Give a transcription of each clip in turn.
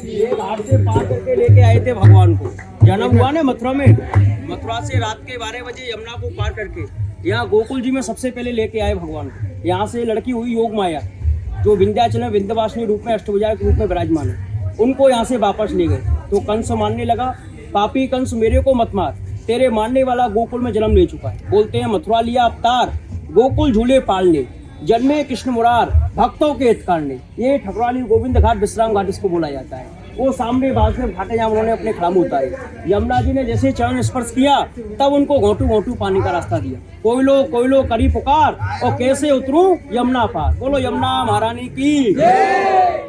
ये घाट से पार करके लेके आए थे भगवान को। जन्म हुआ ना मथुरा में, मथुरा से रात के 12 बजे यमुना को पार करके यहाँ गोकुल जी में सबसे पहले लेके आए भगवान को। यहाँ से लड़की हुई योग माया, जो विंध्याचल में विंध्यवासिनी रूप में अष्टभुजा के रूप में विराजमान है, उनको यहाँ से वापस ले गए। तो कंस मानने लगा, पापी कंस मेरे को मत मार, तेरे मारने वाला गोकुल में जन्म ले चुका है। बोलते हैं मथुरा लिया अवतार, गोकुल झूले पालने, जन्मे कृष्ण मुरार, भक्तों के हित करने। ये ठकुराली गोविंद घाट विश्राम घाट इसको बोला जाता है। वो सामने बाज में घाटे जहाँ उन्होंने अपने खड़ाम उतारे, यमुना जी ने जैसे चरण स्पर्श किया तब उनको घोटू घोटू पानी का रास्ता दिया। कोयलो करी पुकार, और कैसे उतरूं यमुना पार। बोलो यमुना महारानी की जय।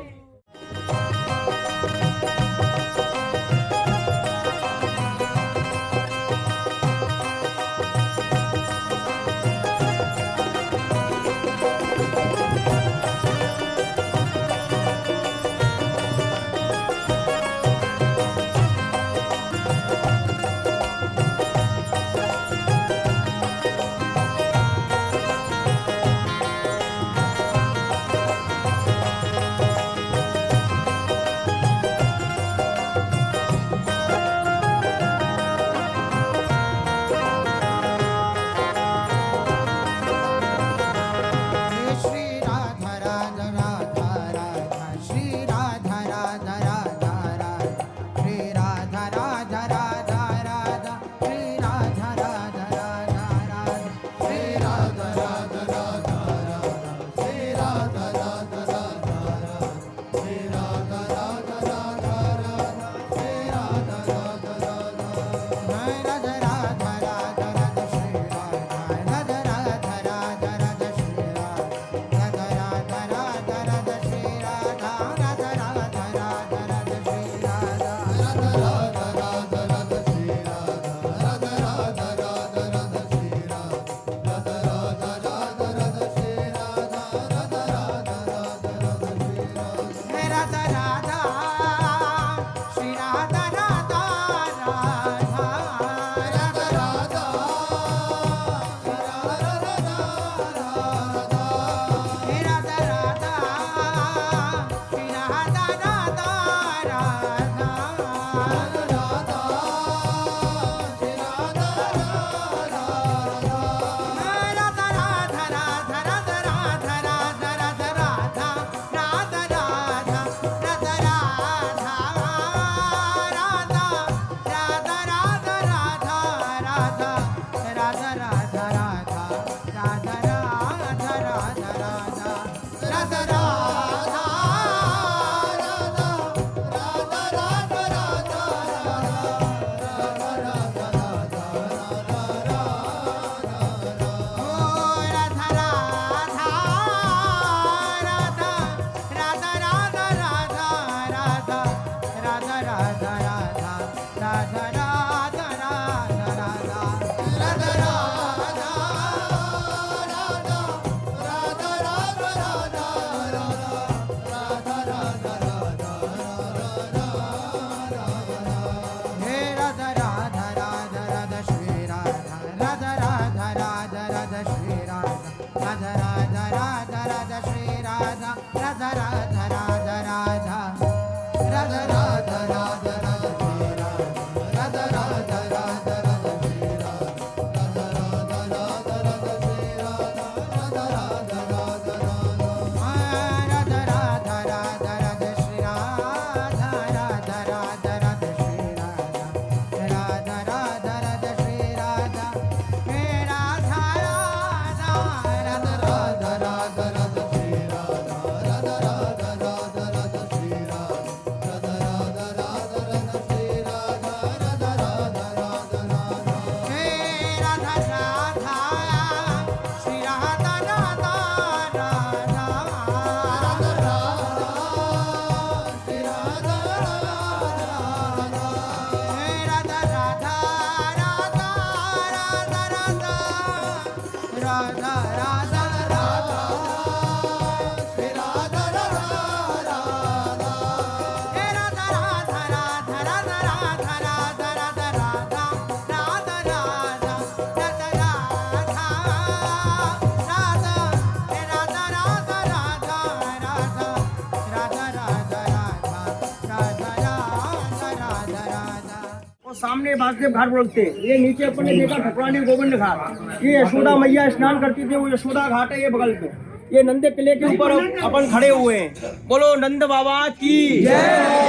सामने वासुदेव घाट बोलते हैं। ये नीचे अपन ने देखा ठकुरानी गोविंद घाट, ये यशोदा मैया स्नान करती थी, वो यशोदा घाट है ये बगल पे। ये नंद किले के ऊपर अपन खड़े हुए हैं। बोलो नंद बाबा की जय,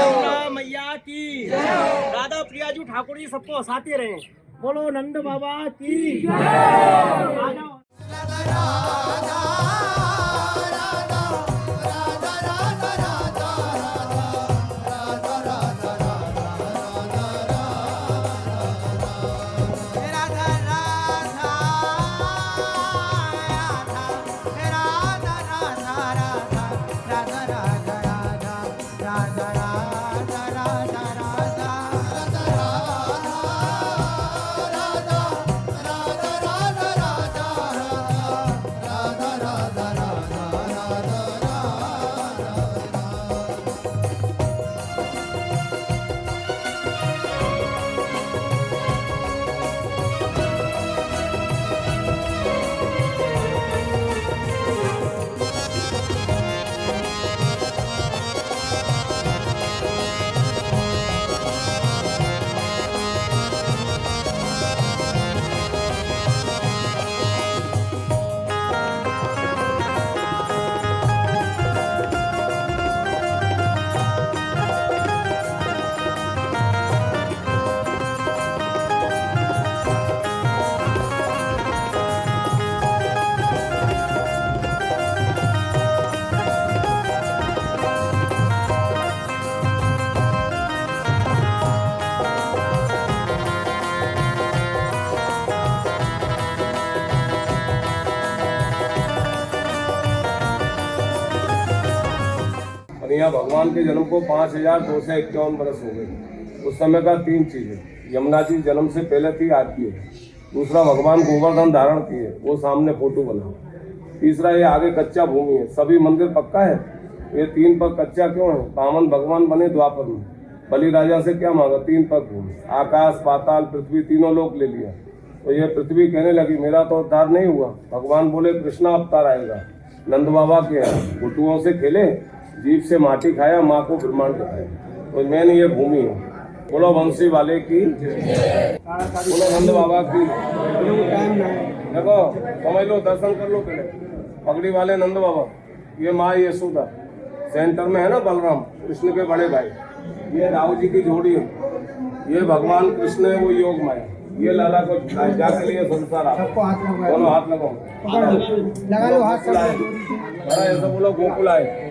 यमुना मैया की जय, राधा प्रिया जी ठाकुर जी सबको हंसाते रहे। बोलो नंद बाबा की जय। यहाँ भगवान के जन्म को 5251 बरस हो गए। उस समय का 3 चीजें, यमुना जी जन्म से पहले थी, आती है। दूसरा, भगवान गोवर्धन धारण किए, वो सामने फोटो बना। तीसरा, ये आगे कच्चा भूमि है, सभी मंदिर पक्का है। ये 3 पग कच्चा क्यों है? कामन भगवान बने द्वापर में, बलि राजा से क्या मांगा? 3 पग भूमि, आकाश पाताल पृथ्वी तीनों लोक ले लिया। तो ये पृथ्वी कहने लगी मेरा तो उद्धार नहीं हुआ। भगवान बोले कृष्णा अवतार आएगा। नंद बाबा के गुटुओं से खेले, जीभ से माटी खाया, माँ को ब्रह्मांड दिखाया। तो मैंने ये भूमि है। बोलो वंशी वाले की, बोलो नंद बाबा की। देखो समझ लो, दर्शन कर लो पहले। पगड़ी वाले नंद बाबा, ये माँ यशोदा, सेंटर में है ना बलराम कृष्ण के बड़े भाई, ये राहु जी की जोड़ी है। ये भगवान कृष्ण है, वो योग माया। ये लाला को जाके लिए संसार दोनों हाथ लगाओ, लगा लो हाथ सब। ऐसा बोलो गोकुल आए।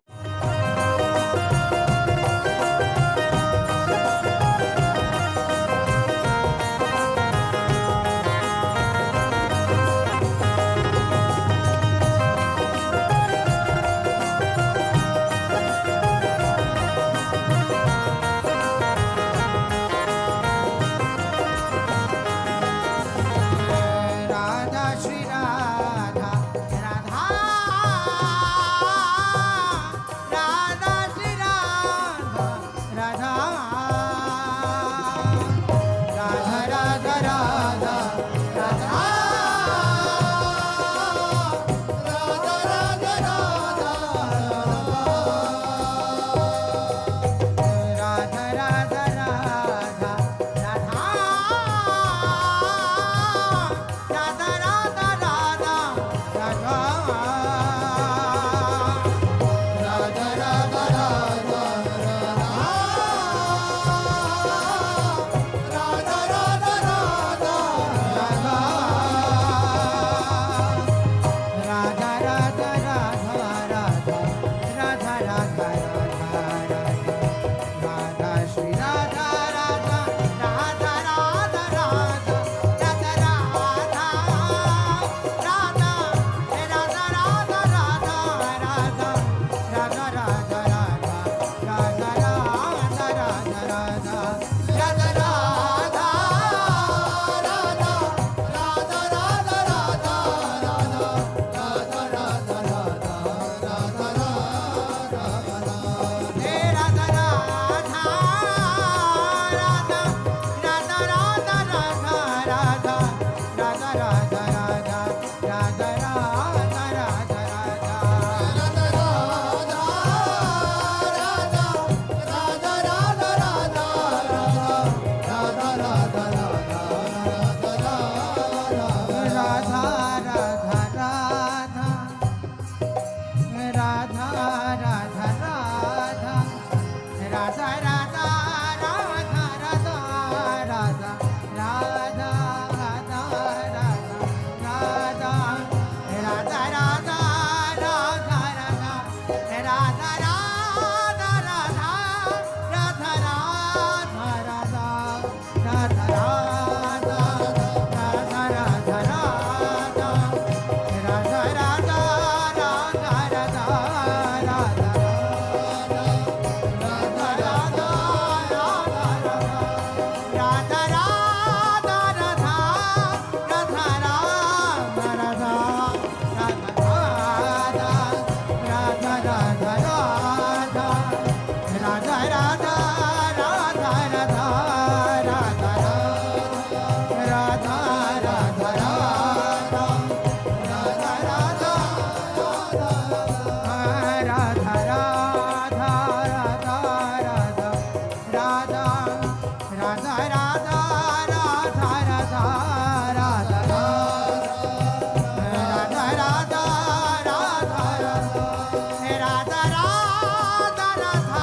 राधा राधा राधा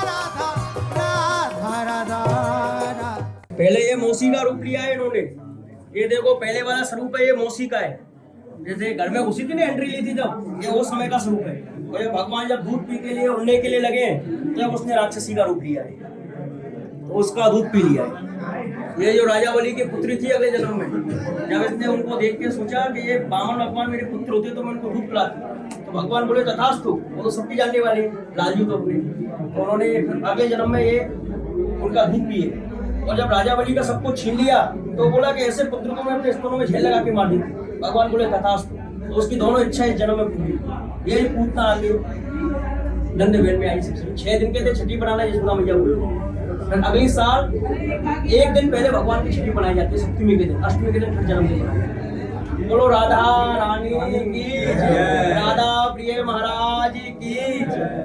राधा राधा राधा राधा। पहले ये मौसी का रूप लिया है इन्होंने। ये देखो पहले वाला स्वरूप है, ये मौसी का है। जैसे घर में घुसी थी ना, एंट्री ली थी जब, ये वो समय का स्वरूप है। और ये भगवान जब दूध पी के लिए उड़ने के लिए लगे तब उसने राक्षसी का रूप लिया है, तो उसका दूध पी लिया है। ये जो राजा बलि की पुत्री थी अगले जन्म में, जब इसने उनको देख के सोचा कि ये बामन भगवान मेरे पुत्र होते तो मैं उनको दूध पिलाती, तो भगवान बोले तथास्तु, वो तो सबकी जानने वाली लालजू तो अपने। तो उन्होंने अगले जन्म में ये उनका दूध पिए। और जब राजा बलि का सब कुछ छीन लिया तो बोला कि ऐसे पुत्र को मैं अपने स्तनों में झेल लगा के मार देती। भगवान बोले तथास्तु, तो उसकी दोनों इच्छा इस जन्म में पूरी। यही पूतना आगे नंद बेन में आई। सबसे 6 दिन के थे छठी बनाना, यशोदा मैया बोले। अगली साल 1 दिन पहले भगवान की छठी बनाई जाती है, सप्तमी के दिन, अष्टमी के दिन फिर जन्मदिन। बोलो राधा रानी की जय, राधा प्रिय महाराज की जय।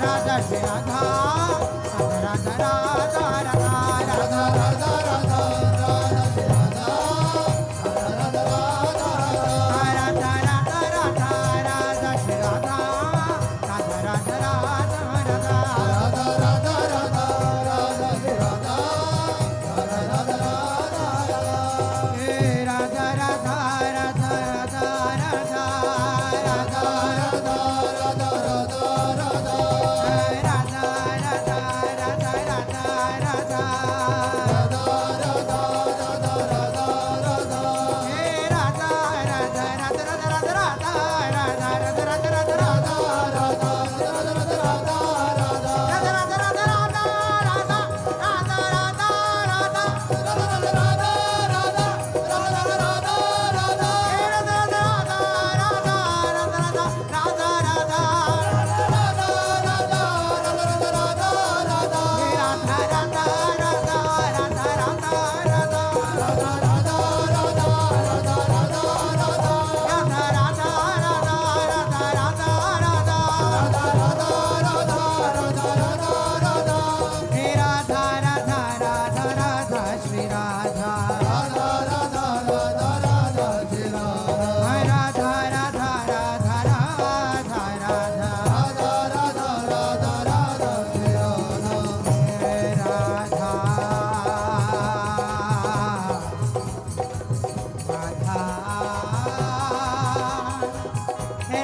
राधा श्री राधा राधा राधा राधा राधा राधा राधा राधा श्री राधा राधा राधा राधा राधा राधा राधा श्री राधा राधा राधा राधा राधा राधा राधा राधा श्री राधा राधा राधा राधा हे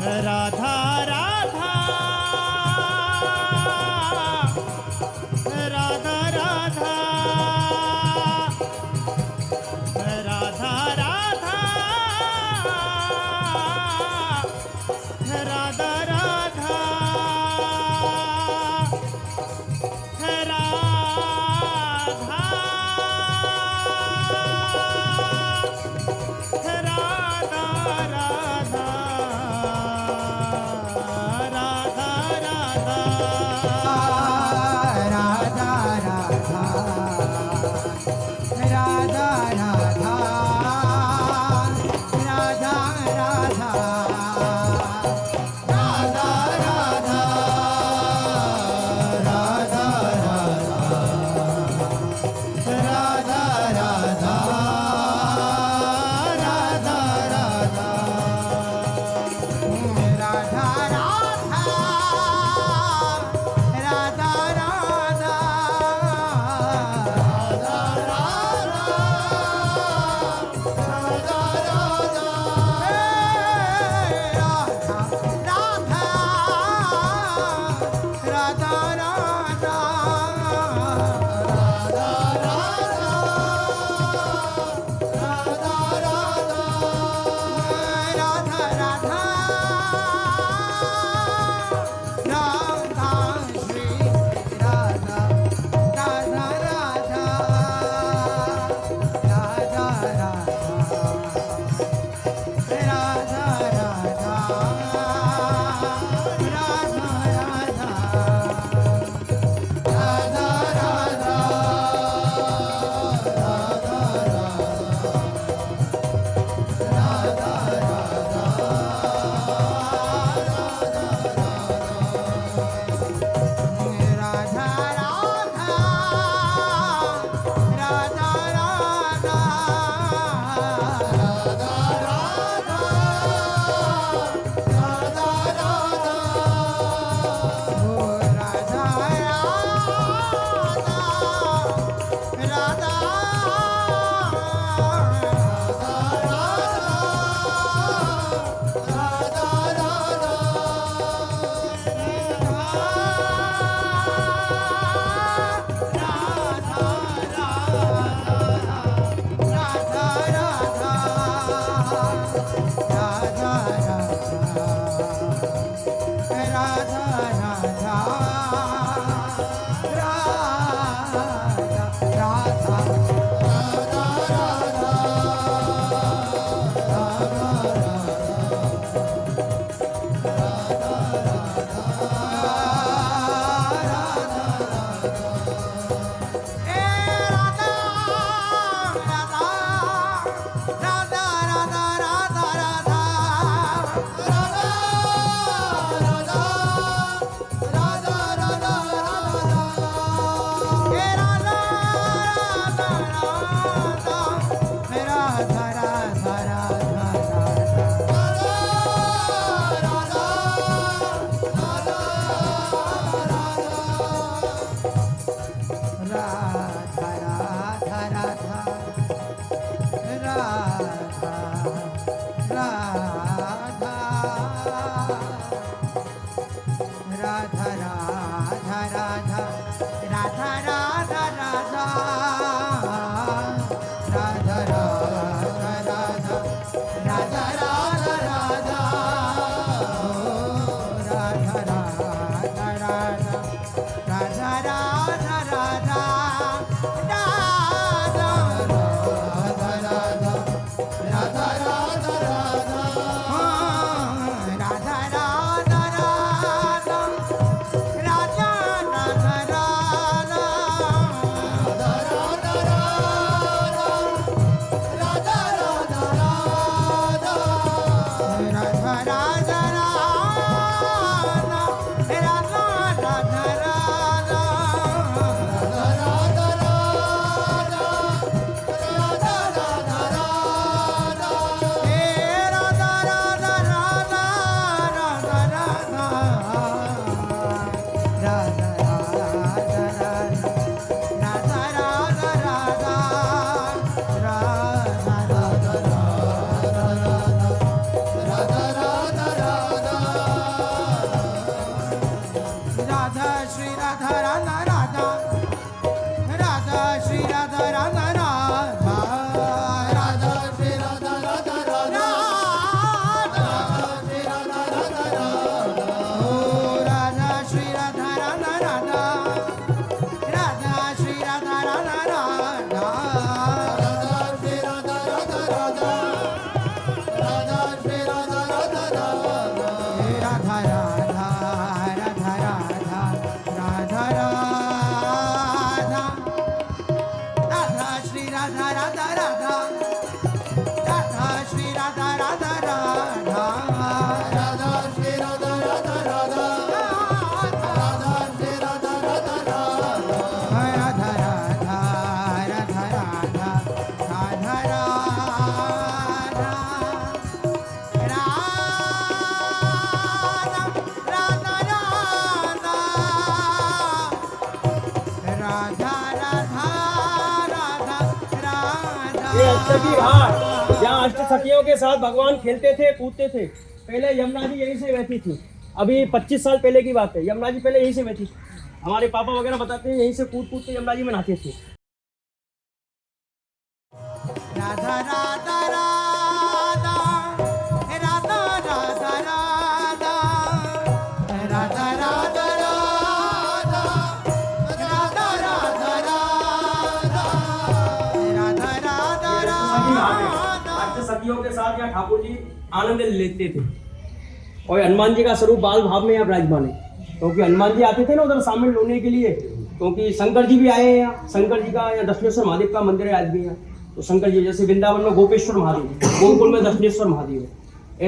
राधा राधा राधा राधा राधा राधा राधा राधा राधा राधा राधा राधा ये अष्टकी घाट जहाँ अष्ट सखियों के साथ भगवान खेलते थे कूदते थे। पहले यमुना जी यहीं से बहती थी। अभी 25 साल पहले की बात है, यमुना जी पहले यहीं से बहती थी। हमारे पापा वगैरह बताते हैं यहीं से कूद कूद के यमुना जी में नहाते थे। राधा राधा राधा राधा राधा राधा राधा राधा राधा राधा राधा राधा अष्ट सखियों के साथ यहाँ ठाकुर जी आनंद लेते थे। और हनुमान जी का स्वरूप बाल भाव में यहाँ विराजमान है, क्योंकि हनुमान जी आते थे ना उधर शामिल होने के लिए। क्योंकि शंकर जी भी आए हैं यहाँ। शंकर जी का यहाँ दक्षिणेश्वर महादेव का मंदिर है आज भी यहाँ। तो शंकर जी जैसे वृंदावन में गोपेश्वर महादेव, गोकुल में दक्षिणेश्वर महादेव है,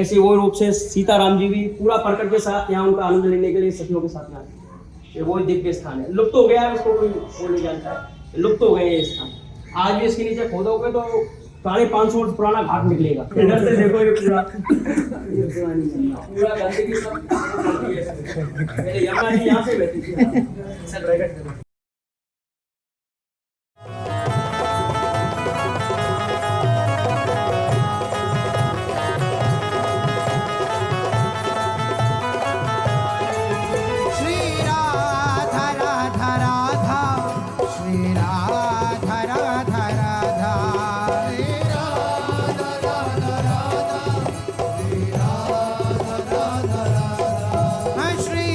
ऐसे वो रूप से सीताराम जी भी पूरा प्रकट के साथ यहाँ उनका आनंद लेने के लिए सखियों के साथ यहाँ आते। वो दिव्य स्थान है, लुप्त हो गया है, उसको कोई नहीं जानता है, लुप्त हो गए ये स्थान। आज भी इसके नीचे खोदोगे तो 550 वर्ष पुराना घाट निकलेगा। इधर से देखो ये पूरा पूरा गंदगी सब पहले यमुना जी यहाँ से बहती थी। श्री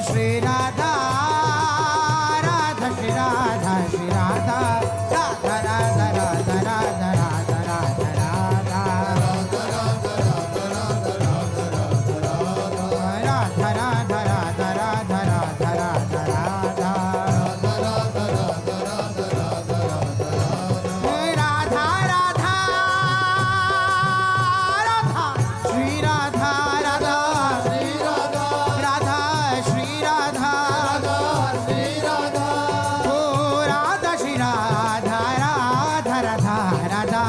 श्री राधा राधा श्री राधा श्री राधा राधा राधा राधा राधा राधा राधा राधा राधा राधा राधा राधा राधा राधा राधा राधा राधा राधा श्री राधा राधा श्री राधा राधा श्री राधा राधा श्री राधा ओ राधा श्री राधा राधा राधा राधा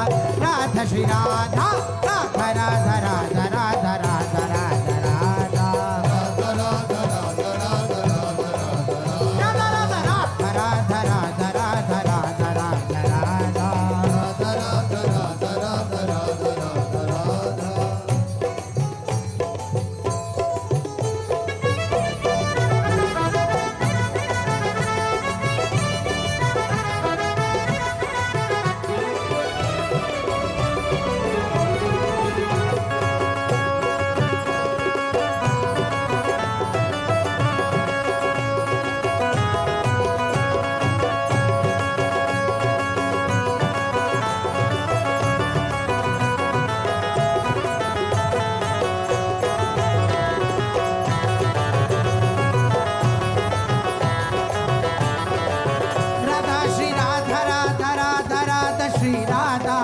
राधा श्री राधा राधा राधा राधा राधा राधा राधा राधा राधा राधा राधा राधा राधा राधा श्री राधा राधा राधा राधा श्री राधा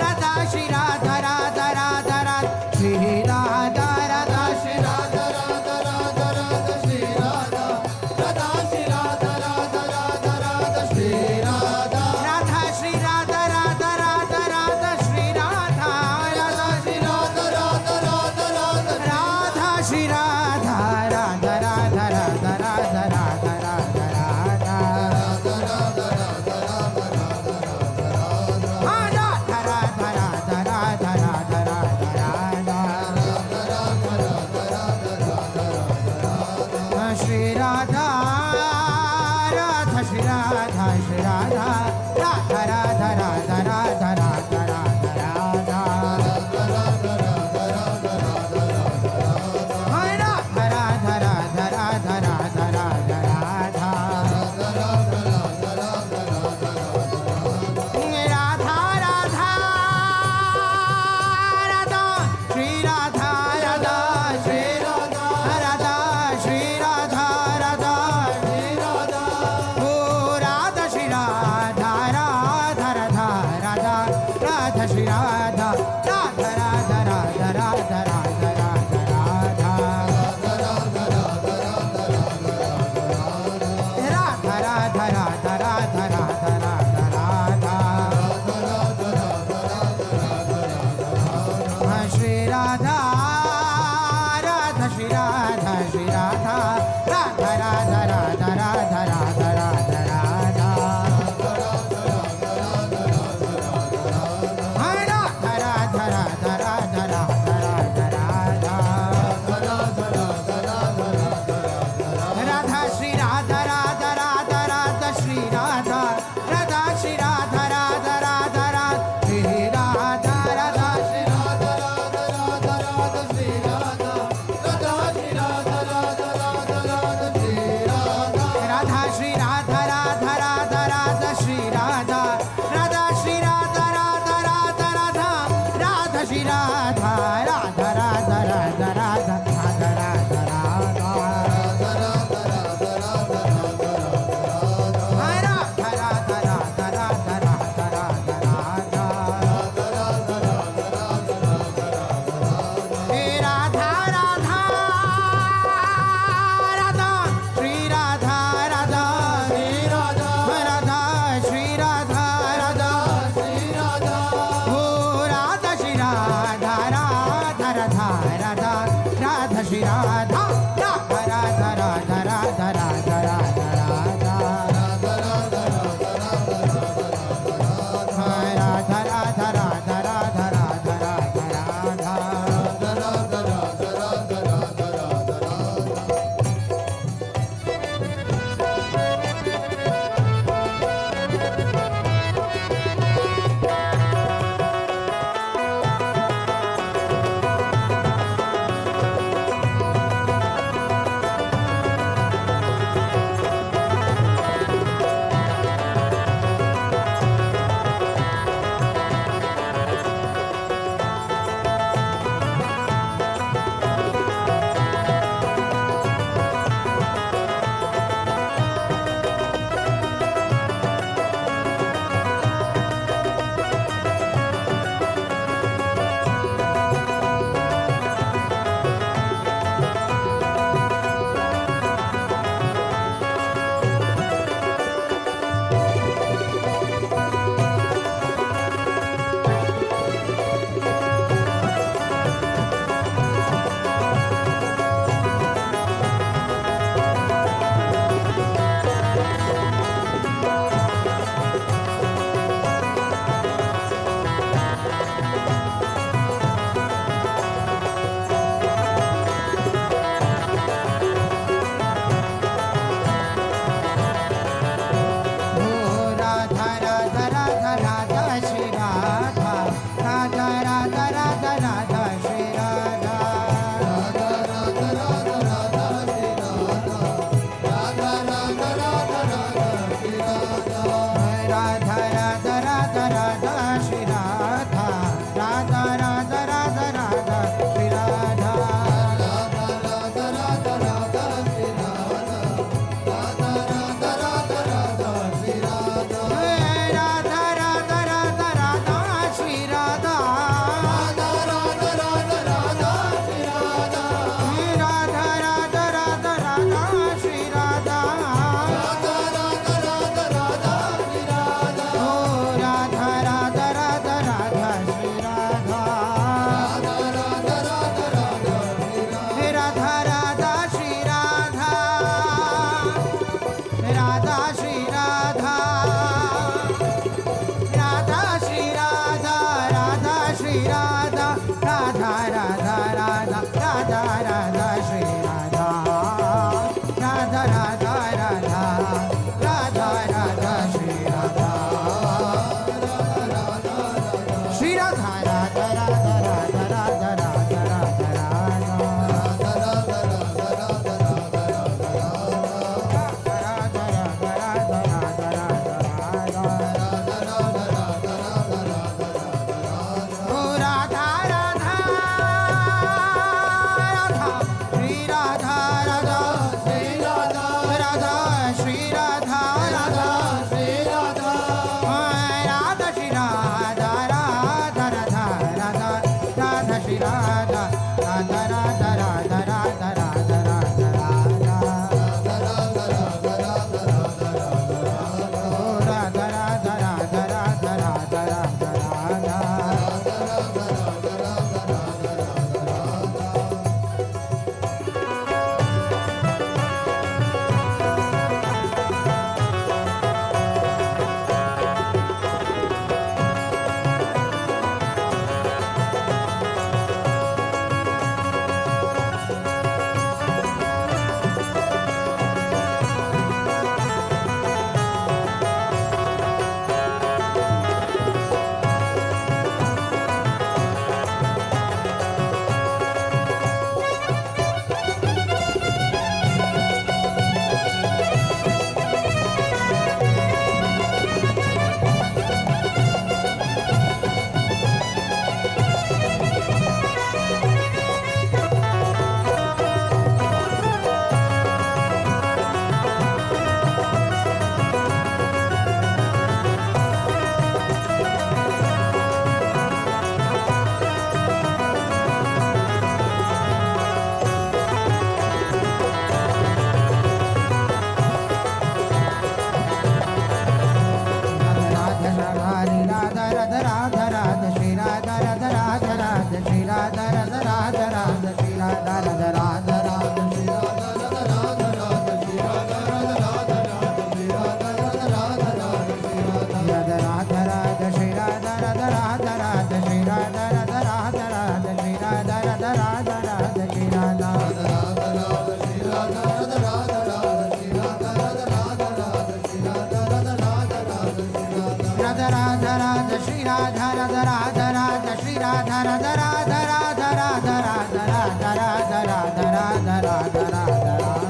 राधा श्री राधा राधा राधा राधा श्री राधा राधा श्री राधा राधा राधा राधा श्री राधा राधा श्री राधा राधा राधा राधा श्री राधा राधा श्री राधा राधा राधा राधा श्री राधा राधा श्री राधा राधा राधा राधा राधा श्री राधा राधा राधा राधा राधा राधा राधा श्री राधा राधा श्री राधा श्री राधा राधा राधा राधा राधा राधा राधा राधा राधा राधा राधा राधा राधा राधा राधा राधा राधा श्री राधा राधा श्री राधा राधा श्री राधा राधा राधा राधा राधा राधा श्री राधा राधा राधा राधा राधा राधा राधा राधा राधा राधा राधा राधा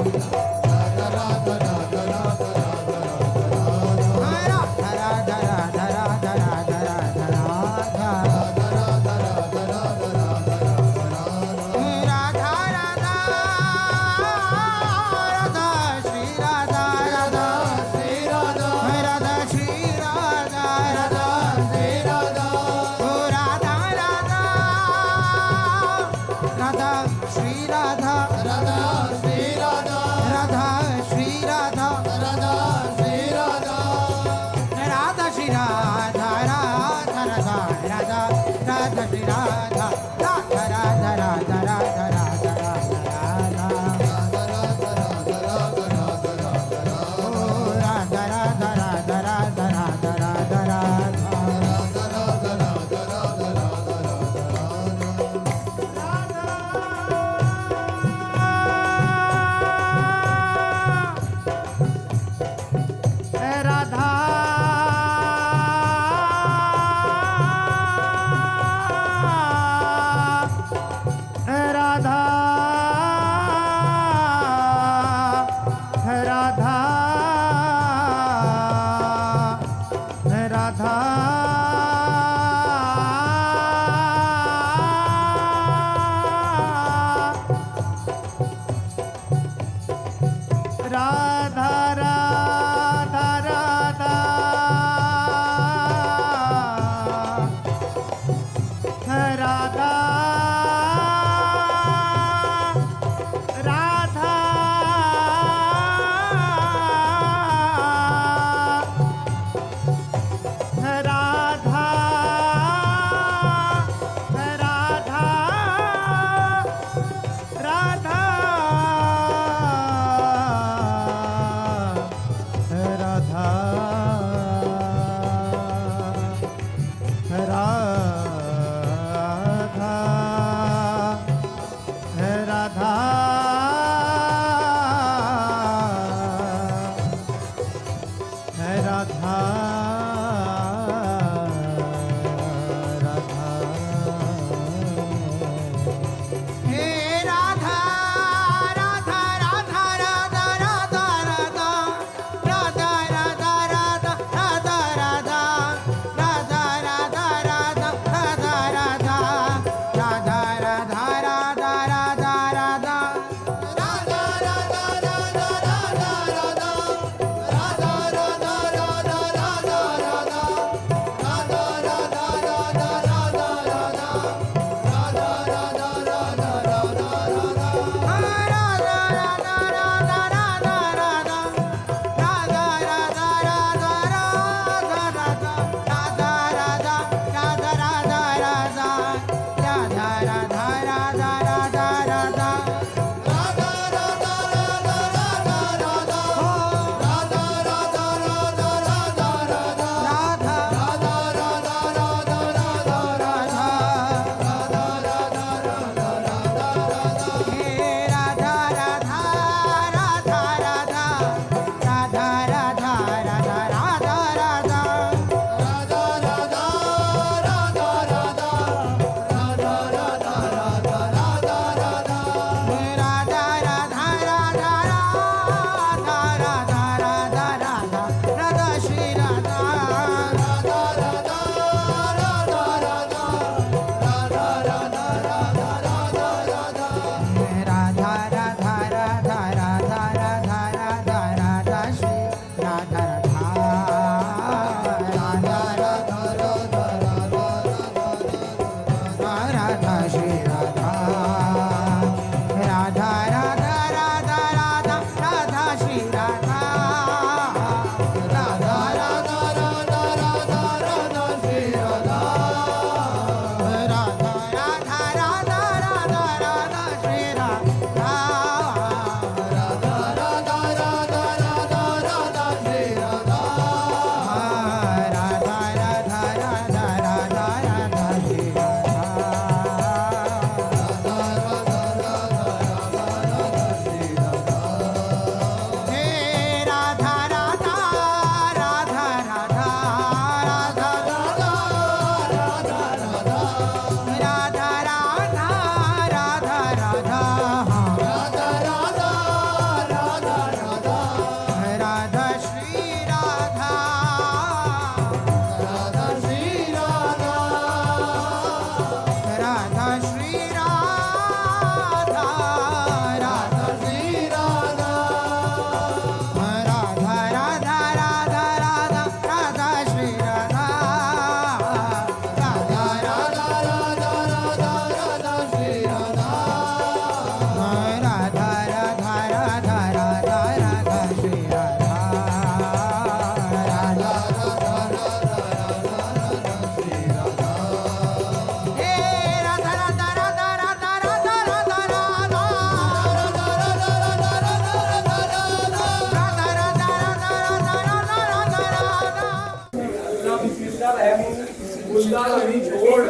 गुलजार नहीं छोड़।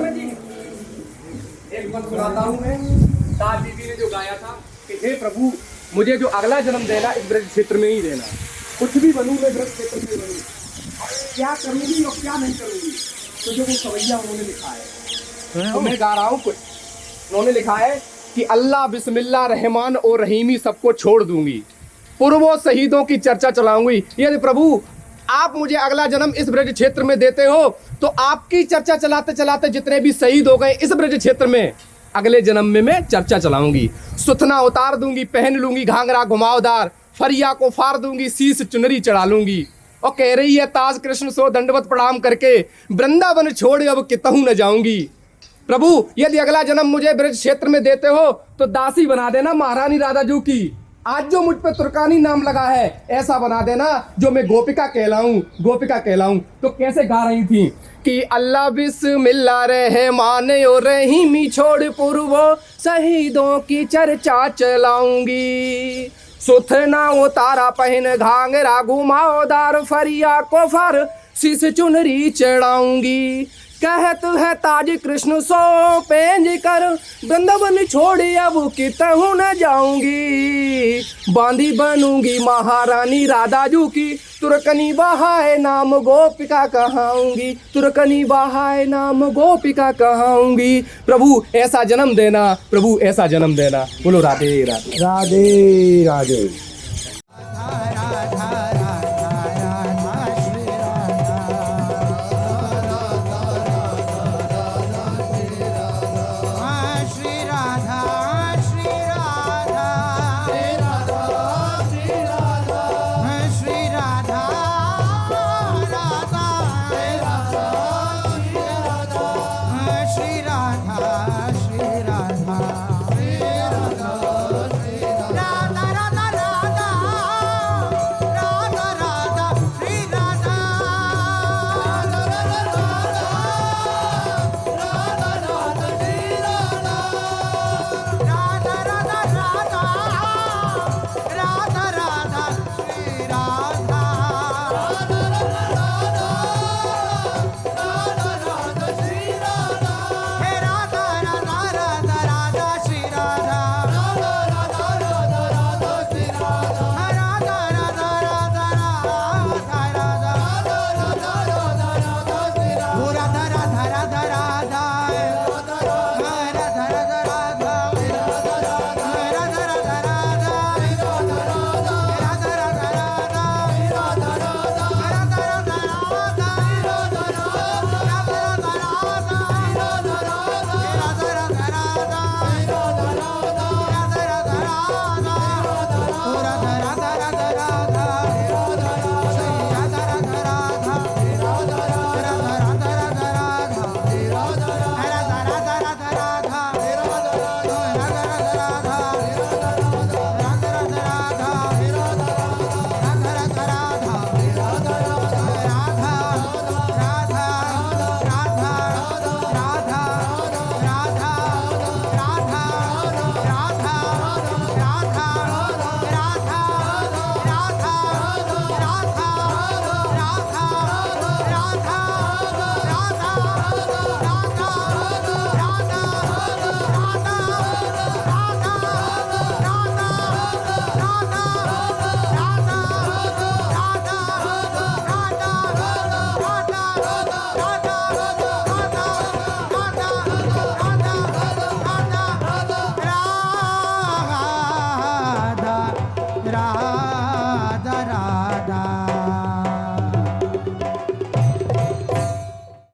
एक मत सुनाता हूँ मैं, दास दीदी ने जो गाया था कि हे प्रभु मुझे जो अगला जन्म देना इस ब्रज क्षेत्र में ही देना, कुछ भी बनूं मैं ब्रज क्षेत्र में बनूं, क्या करूंगी और क्या नहीं करूंगी, तो जो वो सवैया उन्होंने लिखा है तो मैं गा रहा हूँ कुछ। उन्होंने लिखा है कि अल्लाह बिस्मिल्लाह रहमान और रहीमी सबको छोड़ दूंगी, पूर्वों शहीदों की चर्चा चलाऊंगी। यदि प्रभु आप मुझे अगला जन्म इस ब्रज क्षेत्र में देते हो तो आपकी चर्चा चलाते चलाते जितने भी शहीद हो गए इस ब्रज क्षेत्र में, अगले जन्म में मैं चर्चा चलाऊंगी। सुथना उतार दूंगी, पहन लूंगी घाघरा घुमावदार, फरिया को फाड़ दूंगी, शीश चुनरी चढ़ा लूंगी। और कह रही है ताज कृष्ण सो दंडवत प्रणाम करके, वृंदावन छोड़ अब कितहूं न जाऊंगी। प्रभु यदि अगला जन्म मुझे ब्रज क्षेत्र में देते हो तो दासी बना देना महारानी राधा जू की। आज जो मुझ पे तुर्कानी नाम लगा है ऐसा बना देना जो मैं गोपिका कहलाऊं, गोपिका कहलाऊं। तो कैसे गा रही थी कि अल्लाह बिस्मिल्लाह रहमान और रहीमी छोड़ पूर्वों शहीदों की चर्चा चलाऊंगी। सुथना उतारा पहन घाघरा घुमावदार, फरिया को फर शीश चुनरी चढ़ाऊंगी। कहत है ताज कृष्ण सो पेंज कर, वृंदावन छोड़ अब कितहूं न जाऊंगी। बांधी बनूंगी महारानी राधा जू की, तुर्कनी बहाए नाम गोपिका कहाऊंगी, तुर्कनी बहाए नाम गोपिका कहाऊंगी। प्रभु ऐसा जन्म देना, प्रभु ऐसा जन्म देना। बोलो राधे राधे। राधे राधे।